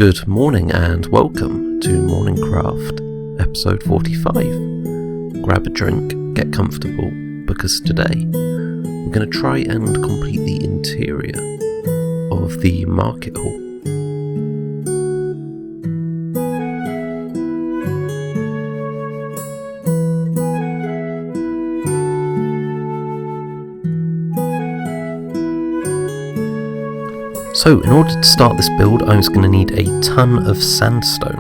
Good morning and welcome to MorningCraft, episode 45. Grab a drink, get comfortable, because today we're going to try and complete the interior of the market hall. So, in order to start this build, I was going to need a ton of sandstone.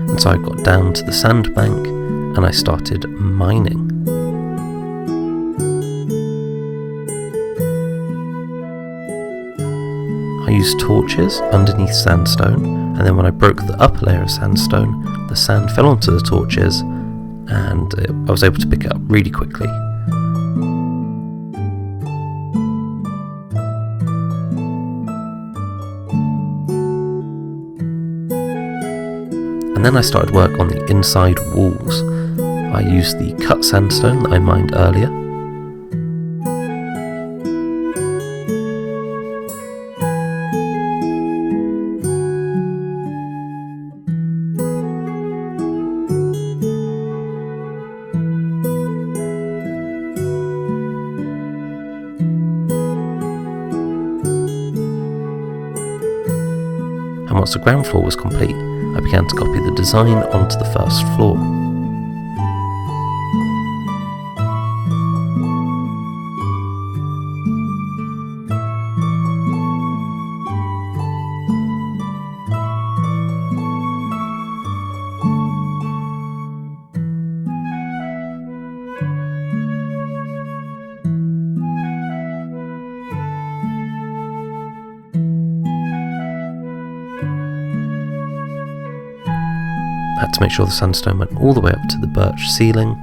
And so I got down to the sandbank and I started mining. I used torches underneath sandstone, and then when I broke the upper layer of sandstone, the sand fell onto the torches and I was able to pick it up really quickly. And then I started work on the inside walls. I used the cut sandstone that I mined earlier. And once the ground floor was complete, I began to copy the design onto the first floor. I had to make sure the sandstone went all the way up to the birch ceiling.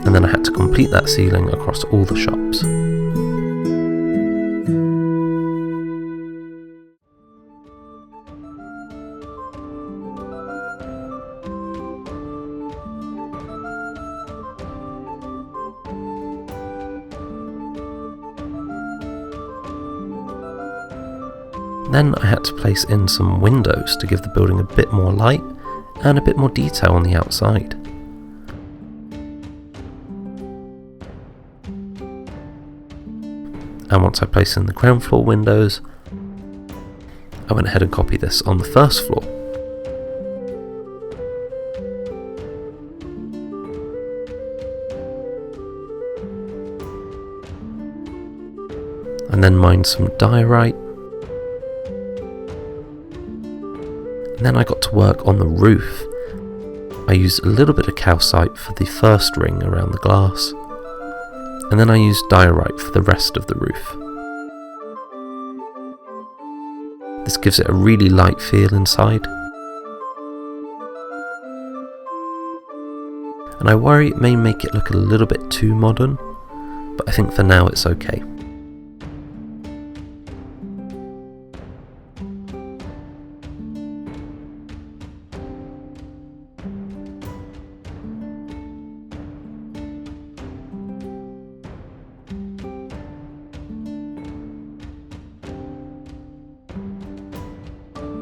And then I had to complete that ceiling across all the shops. Then I had to place in some windows to give the building a bit more light and a bit more detail on the outside. And once I placed in the ground floor windows, I went ahead and copied this on the first floor. And then mined some diorite. And then I got to work on the roof. I used a little bit of calcite for the first ring around the glass, and then I used diorite for the rest of the roof. This gives it a really light feel inside, and I worry it may make it look a little bit too modern, but I think for now it's okay.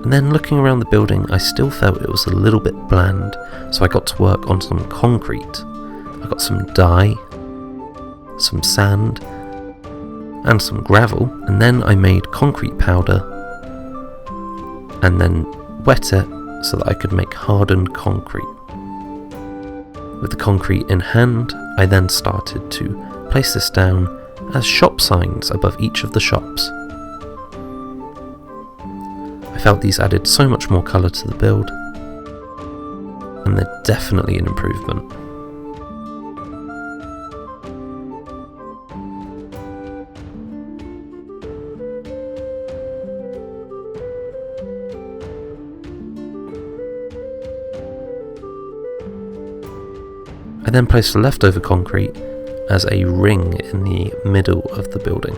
And then looking around the building, I still felt it was a little bit bland, so I got to work on some concrete. I got some dye, some sand, and some gravel, and then I made concrete powder, and then wet it so that I could make hardened concrete. With the concrete in hand, I then started to place this down as shop signs above each of the shops. I felt these added so much more colour to the build, and they're definitely an improvement. I then placed the leftover concrete as a ring in the middle of the building.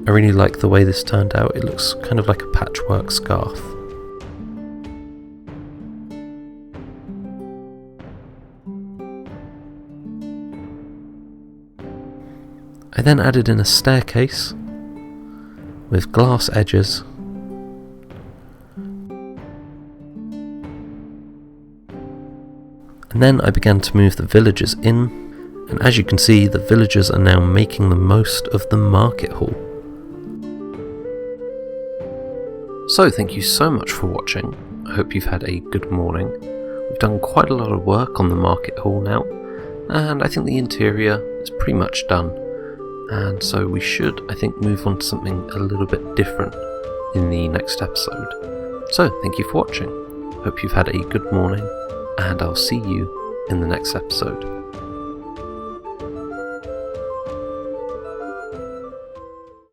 I really like the way this turned out. It looks kind of like a patchwork scarf. I then added in a staircase with glass edges, and then I began to move the villagers in, and as you can see, the villagers are now making the most of the market hall. So thank you so much for watching. I hope you've had a good morning. We've done quite a lot of work on the market hall now, and I think the interior is pretty much done. And so we should, I think, move on to something a little bit different in the next episode. So thank you for watching. Hope you've had a good morning, and I'll see you in the next episode.